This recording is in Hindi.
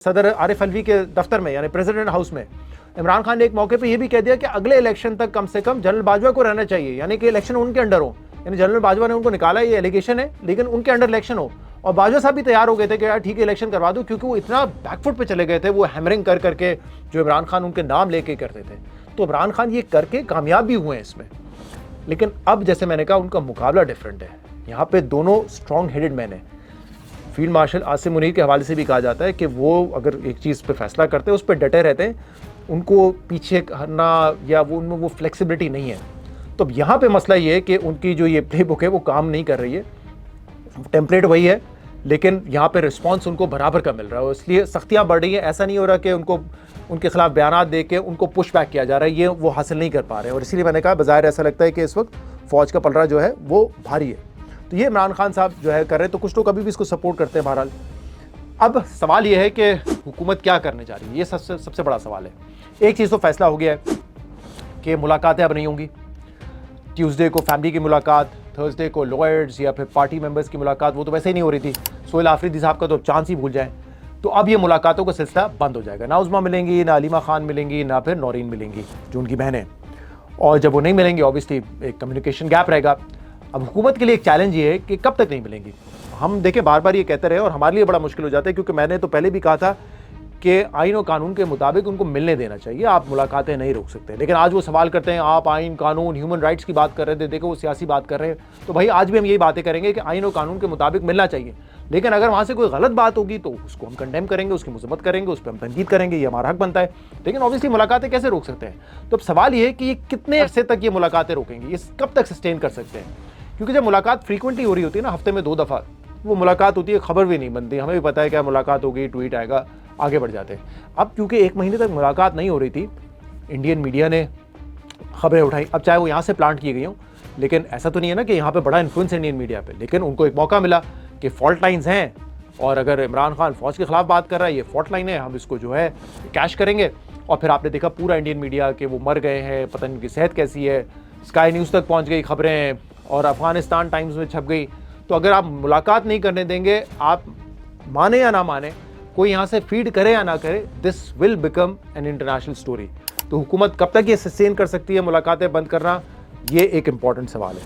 सदर आरिफ अलवी के दफ्तर में यानी प्रेसिडेंट हाउस में इमरान खान ने एक मौके पे ये भी कह दिया कि अगले इलेक्शन तक कम से कम जनरल बाजवा को रहना चाहिए, यानी कि इलेक्शन उनके अंडर हो। यानी जनरल बाजवा ने उनको निकाला, ये एलिगेशन है, लेकिन उनके अंडर इलेक्शन हो। और बाजवा साहब भी तैयार हो गए थे कि यार ठीक है इलेक्शन करवा दो, क्योंकि वो इतना बैकफुट पे चले गए थे, वो हैमरिंग कर करके जो इमरान खान उनके नाम लेके करते थे। तो इमरान खान ये करके कामयाब भी हुए हैं इसमें। लेकिन अब जैसे मैंने कहा उनका मुकाबला डिफरेंट है। यहाँ पे दोनों स्ट्रॉन्ग हेडेड मैन है। फील्ड मार्शल आसिम मुनीर के हवाले से भी कहा जाता है कि वो अगर एक चीज़ पे फैसला करते हैं उस पर डटे रहते हैं, उनको पीछे करना या वो उनमें वो फ्लेक्सिबिलिटी नहीं है। तो अब यहाँ पे मसला ये है कि उनकी जो ये प्ले बुक है वो काम नहीं कर रही है। टेम्पलेट वही है, लेकिन यहाँ पे रिस्पांस उनको बराबर का मिल रहा है, इसलिए सख्तियाँ बढ़ रही हैं। ऐसा नहीं हो रहा कि उनको उनके खिलाफ बयान दे के उनको पुश बैक किया जा रहा है, ये वो हासिल नहीं कर पा रहे हैं। और इसीलिए मैंने कहा बज़ाहिर ऐसा लगता है कि इस वक्त फ़ौज का पलड़ा जो है वो भारी है। तो ये इमरान खान साहब जो है कर रहे हैं, तो कुछ लोग अभी भी इसको सपोर्ट करते हैं। बहरहाल अब सवाल ये है कि हुकूमत क्या करने जा रही है, ये सबसे बड़ा सवाल है। एक चीज़ तो फैसला हो गया है कि मुलाकातें अब नहीं होंगी। ट्यूसडे को फैमिली की मुलाकात, थर्सडे को लॉयर्स या फिर पार्टी मेंबर्स की मुलाकात, वो तो वैसे ही नहीं हो रही थी। सोहेल आफरीदी साहब का तो चांस ही भूल जाएं। तो अब ये मुलाकातों का सिलसिला बंद हो जाएगा। ना उज़मा मिलेंगी, ना अलीमा खान मिलेंगी, ना फिर नौरीन मिलेंगी जो उनकी बहन है। और जब वो नहीं मिलेंगी ऑब्वियसली एक कम्युनिकेशन गैप रहेगा। अब हुकूमत के लिए एक चैलेंज ये है कि कब तक नहीं मिलेंगी। हम देखें बार बार ये कहते रहे और हमारे लिए बड़ा मुश्किल हो जाता है, क्योंकि मैंने तो पहले भी कहा था कि आइन और कानून के मुताबिक उनको मिलने देना चाहिए, आप मुलाकातें नहीं रोक सकते। लेकिन आज वो सवाल करते हैं आप आइन कानून ह्यूमन राइट्स की बात कर रहे थे, देखो वो सियासी बात कर रहे हैं। तो भाई आज भी हम यही बातें करेंगे कि आइन और कानून के मुताबिक मिलना चाहिए, लेकिन अगर वहाँ से कोई गलत बात होगी तो उसको हम कंडेम करेंगे, उसकी मजम्मत करेंगे, उस पर हम तनकीद करेंगे, ये हमारा हक बनता है। लेकिन ऑब्वियसली मुलाकातें कैसे रोक सकते हैं? तो अब सवाल ये है कि ये कितने अरसे तक ये मुलाकातें रोकेंगे, ये कब तक सस्टेन कर सकते हैं? क्योंकि जब मुलाकात फ्रीक्वेंटली हो रही होती है ना, हफ्ते में 2 दफ़ा वो मुलाकात होती है, खबर भी नहीं बनती, हमें भी पता है क्या मुलाकात होगी, ट्वीट आएगा, आगे बढ़ जाते हैं। अब क्योंकि 1 महीने तक मुलाकात नहीं हो रही थी, इंडियन मीडिया ने खबरें उठाई। अब चाहे वो यहाँ से प्लांट की गई हों, लेकिन ऐसा तो नहीं है ना कि यहाँ पे बड़ा इन्फ्लुएंस है इंडियन मीडिया पे। लेकिन उनको एक मौका मिला कि फॉल्ट लाइन्स हैं, और अगर इमरान खान फौज के खिलाफ बात कर रहा है, ये फॉल्ट लाइन है, हम इसको जो है कैश करेंगे। और फिर आपने देखा पूरा इंडियन मीडिया कि वो मर गए हैं, पता नहीं उनकी सेहत कैसी है, स्काई न्यूज़ तक पहुँच गई खबरें और अफगानिस्तान टाइम्स में छप गई। तो अगर आप मुलाकात नहीं करने देंगे, आप माने या ना माने, कोई यहाँ से फीड करे या ना करे, this will become an international story. तो हुकूमत कब तक ये सस्टेन कर सकती है मुलाकातें बंद करना, ये एक इंपॉर्टेंट सवाल है।